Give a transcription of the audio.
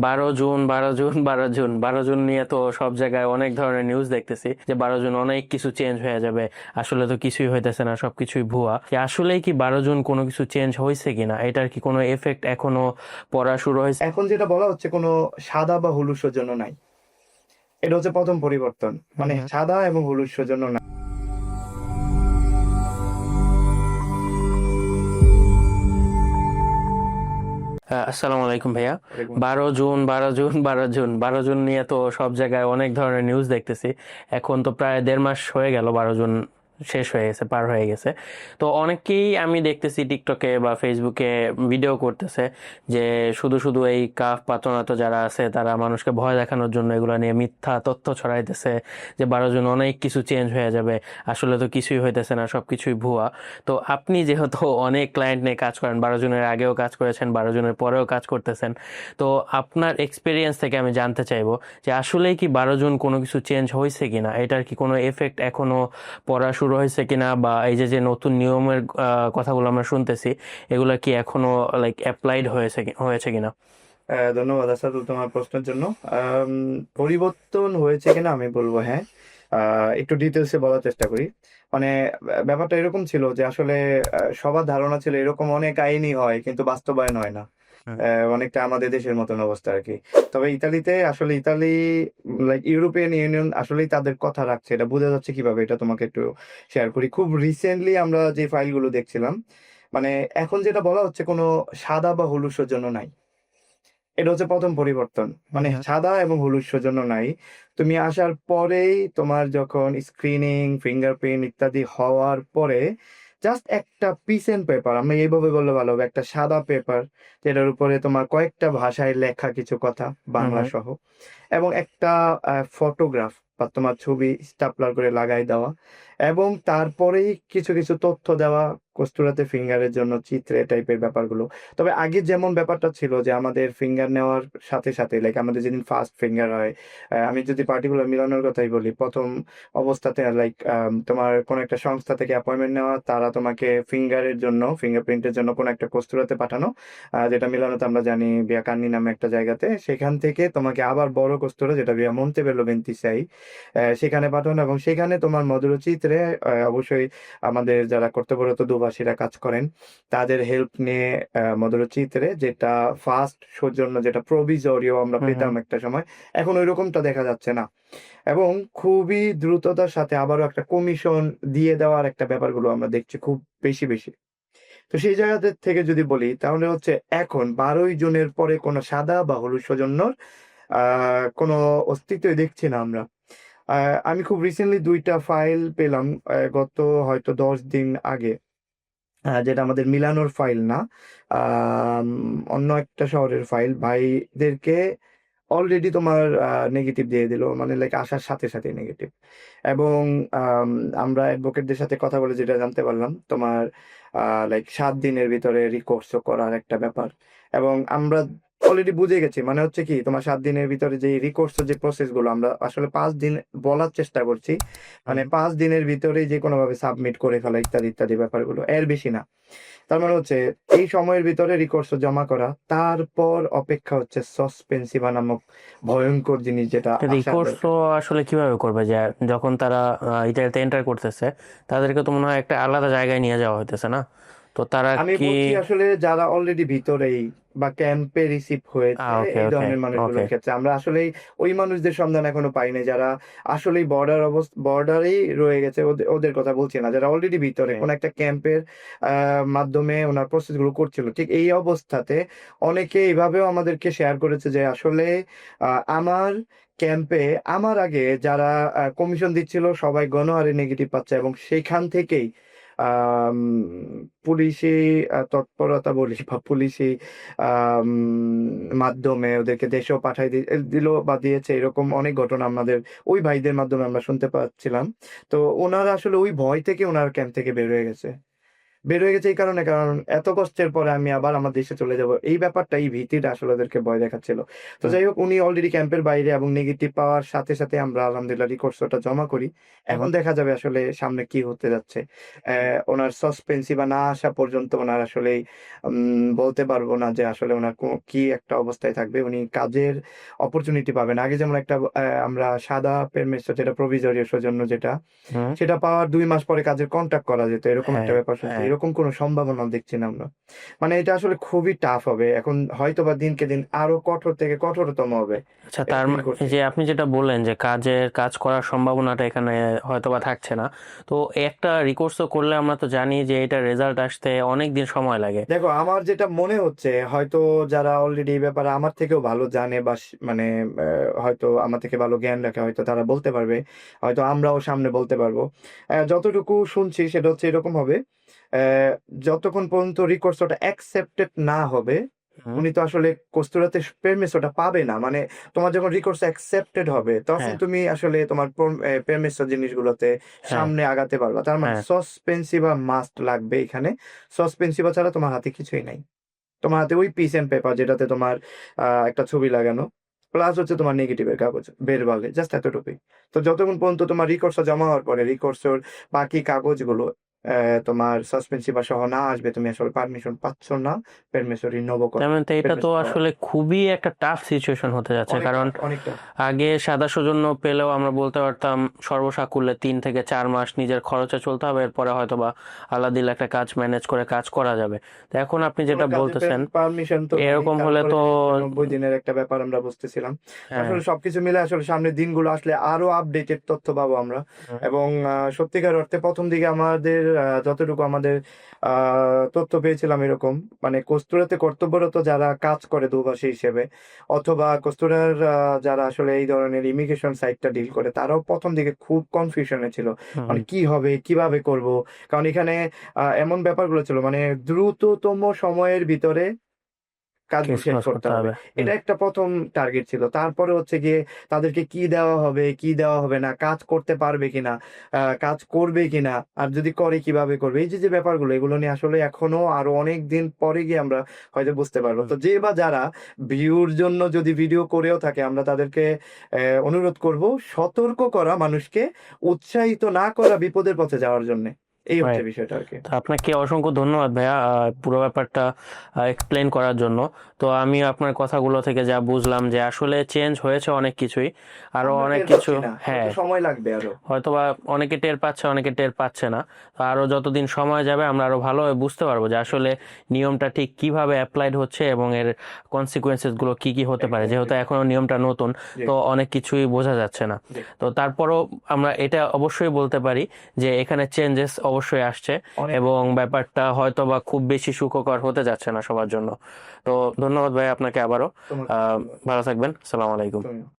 12 June 12 June 12 June 12 June নিয়ে তো সব জায়গায় অনেক ধরনের নিউজ দেখতেছি যে 12 জুন অনেক কিছু চেঞ্জ হয়ে যাবে। আসলে তো কিছুই হইতেছে না, সবকিছুই ভুয়া। আসলেই কি 12 জুন কোনো কিছু চেঞ্জ হয়েছে কিনা, এটার কি কোনো এফেক্ট এখনো পড়া শুরু হয়েছে? এখন যেটা বলা হচ্ছে কোনো সাদা বা হলুদ সৌজন্য নাই। এটা হচ্ছে প্রথম পরিবর্তন। হুম মানে হুম। সাদা এবং হলুদ সৌজন্য নাই। আসসালামু আলাইকুম ভাইয়া। ওয়ালাইকুম বারো আসসালাম। জুন 12 জুন 12 জুন নিয়ে তো সব জায়গায় অনেক ধরনের নিউজ দেখতেছি। এখন তো প্রায় 1.5 মাস হয়ে গেল 12 জুন শেষ হয়ে গেছে, পার হয়ে গেছে। তো অনেকেই আমি দেখতেছি টিকটকে বা ফেসবুকে ভিডিও করতেছে যে শুধু শুধু এই কাফ পাচনাত যারা আছে তারা মানুষকে ভয় দেখানোর জন্য এগুলো নিয়ে মিথ্যা তথ্য ছড়াইতেছে যে 12 জুন অনেক কিছু চেঞ্জ হয়ে যাবে। আসলে তো কিছুই হইতেছে না, সবকিছুই ভুয়া। তো আপনি যেহেতু অনেক ক্লায়েন্ট নিয়ে কাজ করেন, 12 জনের আগেও কাজ করেছেন, 12 জনের পরেও কাজ করতেছেন, তো আপনার এক্সপিরিয়েন্স থেকে আমি জানতে চাইবো যে আসলেই কি 12 জুন কোনো কিছু চেঞ্জ হয়েছে কিনা, এটার কি কোনো এফেক্ট এখনো পড়া শুরু হয়েছে কিনা, বা এই যে যে নতুন নিয়মের কথাগুলো আমরা শুনতেছি এগুলো কি এখনো লাইক অ্যাপ্লাইড হয়েছে কিনা? ধন্যবাদ আসাদুল তোমার প্রশ্নের জন্য। আম, পরিবর্তন হয়েছে কিনা আমি বলবো হ্যাঁ। একটু ডিটেলসে বলার চেষ্টা করি। মানে ব্যাপারটা এরকম ছিল যে আসলে সবার ধারণা ছিল এরকম অনেক আইনই হয় কিন্তু বাস্তবায়ন হয় না। হুম অনেকটা আমাদের দেশের মতন অবস্থা আর কি। তবে ইতালিতে আসলে ইতালি লাইক ইউরোপিয়ান ইউনিয়ন আসলেই তাদের কথা রাখছে, এটা বোঝা যাচ্ছে কিভাবে, এটা তোমাকে একটু শেয়ার করি। খুব রিসেন্টলি আমরা যে ফাইলগুলো দেখছিলাম, মানে এখন যেটা বলা হচ্ছে কোনো সাদা বা হলুদ সৌজন্য নাই। এটা হচ্ছে প্রথম পরিবর্তন। হুম মানে হুম। সাদা এবং হলুদ সৌজন্য নাই। তুমি আসার পরেই তোমার যখন স্ক্রিনিং, ফিঙ্গারপ্রিন্ট ইত্যাদি হওয়ার পরে জাস্ট একটা পিস এন্ড পেপার, আমি এইভাবে বললে ভালো হবে, একটা সাদা পেপার যেটার উপরে তোমার কয়েকটা ভাষায় লেখা কিছু কথা, হুম বাংলা হুম। সহ, এবং একটা ফটোগ্রাফ বা তোমার ছবি স্টাপলার করে লাগাই দেওয়া, এবং তারপরেই কিছু কিছু তথ্য দেওয়া, কস্তুরাতে ফিঙ্গারের জন্য চিত্রে টাইপের ব্যাপারগুলো। তবে আগে যেমন ব্যাপারটা ছিল যে আমাদের ফিঙ্গার নেওয়ার সাথে সাথে লাইক আমাদের যেদিন ফার্স্ট ফিঙ্গার হয়, আমি যদি পার্টিকুলার মিলানোর কথাই বলি, প্রথম অবস্থাতে লাইক তোমার কোনো একটা সংস্থা থেকে অ্যাপয়েন্টমেন্ট নেওয়া, তারা তোমাকে ফিঙ্গারের জন্য, ফিঙ্গারপ্রিন্টের জন্য কোনো একটা কস্তুরাতে পাঠানো, যেটা মিলানোতে আমরা জানি বিয়াকান্নি নামে একটা জায়গাতে, সেখান থেকে তোমাকে আবার বড় কস্তুরা যেটা বিয়া মন্তেবেলো বেন্তিসাই, সেখানে পাঠানো, এবং সেখানে তোমার মধুরচিত্রে অবশ্যই আমাদের যারা কর্তব্যরত দুভাষীরা কাজ করেন তাদের হেল্প নিয়ে মধুরচিত্রে, যেটা ফার্স্ট সৌজন্য, যেটা প্রভিজরিও আমরা হুম হুম। পেতাম একটা সময়, এখন ওই রকমটা দেখা যাচ্ছে না। এবং খুবই দ্রুততার সাথে আবারও একটা কমিশন দিয়ে দেওয়ার একটা ব্যাপারগুলো আমরা দেখছি খুব বেশি বেশি। তো সেই জায়গাতে থেকে যদি বলি তাহলে হচ্ছে এখন 12 জনের পরে কোনো সাদা বা হলুদ সৌজন্যর কোনো অস্তিত্বই দেখছি না আমরা। আমি খুব রিসেন্টলি দুইটা ফাইল পেলাম গত হয়তো 10 দিন আগে, যেটা আমাদের মিলানোর ফাইল না, আম, অন্য একটা শহরের ফাইল। ভাইদেরকে অলরেডি তোমার নেগেটিভ দিয়ে দিল, মানে লাইক আসার সাথে সাথে নেগেটিভ। এবং আম, আমরা অ্যাডভোকেটদের সাথে কথা বলে যেটা জানতে পারলাম, তোমার লাইক 7 দিনের ভিতরে রিকোর্স করার একটা ব্যাপার। এবং আমরা অলরেডি বুঝে গেছি, মানে হচ্ছে কি, তোমার 7 দিনের ভিতরে যে রিকোর্স যে প্রসেস গুলো আমরা আসলে 5 দিন বলার চেষ্টা করছি, মানে হুম। 5 দিনের ভিতরেই যে কোনো ভাবে সাবমিট করে ফেলা ইত্যাদি ইত্যাদি ব্যাপারগুলো, এর বেশি না। তার মানে হচ্ছে এই সময়ের ভিতরে রিকোর্স জমা করা, তারপর অপেক্ষা হচ্ছে সসপেন্সিভা নামক ভয়ঙ্কর জিনিস যেটা আসার রিকোর্স তো দরকার। আসলে কিভাবে করবে, যে যখন তারা ইটালিতে এন্টার করতেছে তাদেরকে তো মনে হয় একটা আলাদা জায়গায় নিয়ে যাওয়া হইতেছে না? তো তারা আমি কি? বলছি আসলে যারা অলরেডি ভিতরেই বা ক্যাম্পে রিসিভ হয়েছে, ওকে এই ওকে ধরনের ওকে। মানুষগুলোর ক্ষেত্রে আমরা আসলেই ওই মানুষদের সন্ধান এখনো পাইনি, যারা আসলেই বর্ডার অবস্থা বর্ডারেই রয়ে গেছে। ওদের ওদের কথা বলছি না, যারা অলরেডি ভিতরে কোন একটা ক্যাম্পের মাধ্যমে ওনার প্রসেস গুলো করছিল। ঠিক এই অবস্থাতে অনেকে এইভাবেও আমাদেরকে শেয়ার করেছে যে আসলে আমার ক্যাম্পে আমার আগে যারা কমিশন দিচ্ছিল সবাই গণহারে নেগেটিভ পাচ্ছে, এবং সেইখান থেকেই আম, পুলিশি তৎপরতা বলি বা পুলিশি আম, মাধ্যমে ওদেরকে দেশেও পাঠাই দিল বা দিয়েছে, এরকম অনেক ঘটনা আমাদের ওই ভাইদের মাধ্যমে আমরা শুনতে পাচ্ছিলাম। তো ওনারা আসলে ওই ভয় থেকে ওনার ক্যাম্প থেকে বের হয়ে গেছে। বের হয়ে গেছে এই কারণে, কারণ এত কষ্টের পরে আমি আবার আমার দেশে চলে যাব, এই ব্যাপারটা, এই ভীতিটা আসলে ওদেরকে ভয় দেখাচ্ছিল। তো হুম যাই হোক, উনি অলরেডি ক্যাম্পের বাইরে এবং নেগেটিভ পাওয়ার সাথে সাথে আমরা আলহামদুলিল্লাহ রিকোর্সটা জমা করি। এখন হুম দেখা যাবে আসলে সামনে কি হতে যাচ্ছে। ওনার সাসপেন্সি বা না আসা পর্যন্ত ওনার আসলে বলতে পারবো না যে আসলে ওনার কি একটা অবস্থায় থাকবে। উনি কাজের অপরচুনিটি পাবেন। আগে যেমন একটা আমরা সাদা পেরমিটস, যেটা প্রভিজোরি সৌজন্য যেটা, হুম সেটা পাওয়ার 2 মাস পরে কাজের কন্ট্রাক্ট করা যেত। এরকম একটা হ্যাঁ ব্যাপার শুনছি। হ্যাঁ এরকম কোনো সম্ভাবনা দেখছি না আমরা। মানে এটা আসলে খুবই টাফ হবে। এখন হয়তোবা দিনকে দিন আরো কঠোর থেকে কঠোরতম হবে। আচ্ছা, এটা ফিল করছি। যে আপনি যেটা বললেন যে কাজ করার সম্ভাবনাটা এখানে হয়তোবা থাকছে না, তো একটা রিকোর্সও করলে আমরা তো জানি যে এটা রেজাল্ট আসতে অনেক দিন সময় লাগে। দেখো, আমার যেটা মনে হচ্ছে, হয়তো যারা অলরেডি এই ব্যাপারে আমার থেকেও ভালো জানে বা মানে হয়তো আমার থেকে ভালো জ্ঞান রাখে, হয়তো তারা বলতে পারবে, হয়তো আমরাও সামনে বলতে পারবো। যতটুকু শুনছি সেটা হচ্ছে এরকম হবে, আহ, যতক্ষণ পর্যন্ত রিকোর্স ওটা অ্যাকসেপ্টেড না হবে, হুম উনি তো আসলে কস্তুরাতে পেরমিস ওটা পাবে না। মানে তোমার যখন রিকোর্স অ্যাকসেপ্টেড হবে, তখন হ্যাঁ তুমি আসলে তোমার পেরমিস জিনিসগুলোতে হ্যাঁ সামনে আগাতে পারবা। তার মানে হ্যাঁ সসপেন্সিভা মাস্ট লাগবে এখানে। সসপেন্সিভা ছাড়া তোমার হাতে কিছুই নাই। তোমার হাতে ওই পিস এন্ড পেপার যেটাতে তোমার একটা ছবি লাগানো, প্লাস হচ্ছে তোমার নেগেটিভের কাগজ বের বালে, জাস্ট এতটুকুই। তো যতক্ষণ পর্যন্ত তোমার রিকোর্সটা জমা হওয়ার পরে রিকোর্সের বাকি কাগজগুলো তোমার সাসপেন্সিভা সহ না আসবে, তুমি আসলে পারমিশন পাচ্ছ না পেরমিশন রিনোভো করার, তেমন তো এটা তো পেরমিশন পাওয়ার। আসলে খুবই একটা টাফ সিচুয়েশন হতে যাচ্ছে, কারণ অনেকটা অনেকটা। আগে সাদা সৌজন্য পেলেও আমরা বলতে পারতাম সর্বসাকুল্যে 3 থেকে 4 মাস নিজের খরচে চলতে হবে, এরপরে হয়তো বা আল্লাহ দিলে একটা কাজ ম্যানেজ করে কাজ করা যাবে। তো এখন আপনি কোনো যেটা কাজে বলতেছেন পারমিশন তো নাই, এরকম হলে তারপরে তো 90 দিনের একটা ব্যাপার আমরা বুঝতেছিলাম। হ্যাঁ আসলে সবকিছু মিলে আসলে সামনের দিনগুলো আসলে আরো আপডেটেড তথ্য পাবো আমরা। হুম, এবং সত্যিকার অর্থে প্রথম দিকে আমাদের যতটুকু আমাদের তথ্য পেয়েছিলাম এরকম, মানে কস্তুরাতে কর্তব্যরত যারা কাজ করে দুভাষী হিসেবে, অথবা কস্তুরার যারা আসলে এই ধরনের ইমিগ্রেশন সাইটটা ডিল করে, তারাও প্রথম দিকে খুব কনফিউশনে ছিল। মানে হুম, কি হবে, কিভাবে করব। কারণ এখানে এমন ব্যাপারগুলো ছিল, মানে দ্রুততম সময়ের ভিতরে কাজগুলো কেস শেষ ক্লোজ করতে করতে হবে। হবে। হুম এটা একটা প্রথম টার্গেট ছিল। তারপরে হচ্ছে গিয়ে তাদেরকে কি দেওয়া হবে, কি দেওয়া হবে না, কাজ করতে পারবে কিনা, কাজ করবে কিনা, আর যদি করে কিভাবে করবে, এই যে যে ব্যাপারগুলো, এগুলো নিয়ে আসলে এখনো আরো অনেক দিন পরে গিয়ে আমরা হয়তো বুঝতে পারবো। হুম। তো যে বা যারা ভিউর জন্য যদি ভিডিও করেও থাকে, আমরা তাদেরকে অনুরোধ করব সতর্ক করা মানুষকে, উৎসাহিত না করা বিপদের পথে যাওয়ার জন্য। এই হচ্ছে রাইট। বিষয়টা আর কি। তো আপনাকে অসংখ্য ধন্যবাদ ভাইয়া, পুরো ব্যাপারটা এক্সপ্লেন করার জন্য। তো আমি আপনার কথাগুলো থেকে যা বুঝলাম যে আসলে চেঞ্জ হয়েছে অনেক কিছুই, আরো আমরা অনেক টের কিছু। পাচ্ছি না, হ্যাঁ, হয়তো সময় লাগবে আরো। হয়তোবা অনেকে টের পাচ্ছে, অনেকে টের পাচ্ছে না। তো আরো যতদিন সময় যাবে আমরা আরো ভালোভাবে বুঝতে পারবো যে আসলে নিয়মটা ঠিক কিভাবে অ্যাপ্লাইড হচ্ছে এবং এর কনসিকুয়েন্সেস গুলো কি কি হতে পারে, যেহেতু এক্স্যাক্টলি। এখনো নিয়মটা নতুন। জি, তো অনেক কিছুই বোঝা যাচ্ছে না। জি। তো তারপরও আমরা এটা অবশ্যই বলতে পারি যে এখানে চেঞ্জেস অবশ্যই আসছে, অনেক। এবং ব্যাপারটা হয়তো বা খুব বেশি সুখকর হতে যাচ্ছে না সবার জন্য। তো ধন্যবাদ ভাই আপনাকে আবারও। তোমার আহ ভালো থাকবেন, আসসালামু আলাইকুম। তুমিও।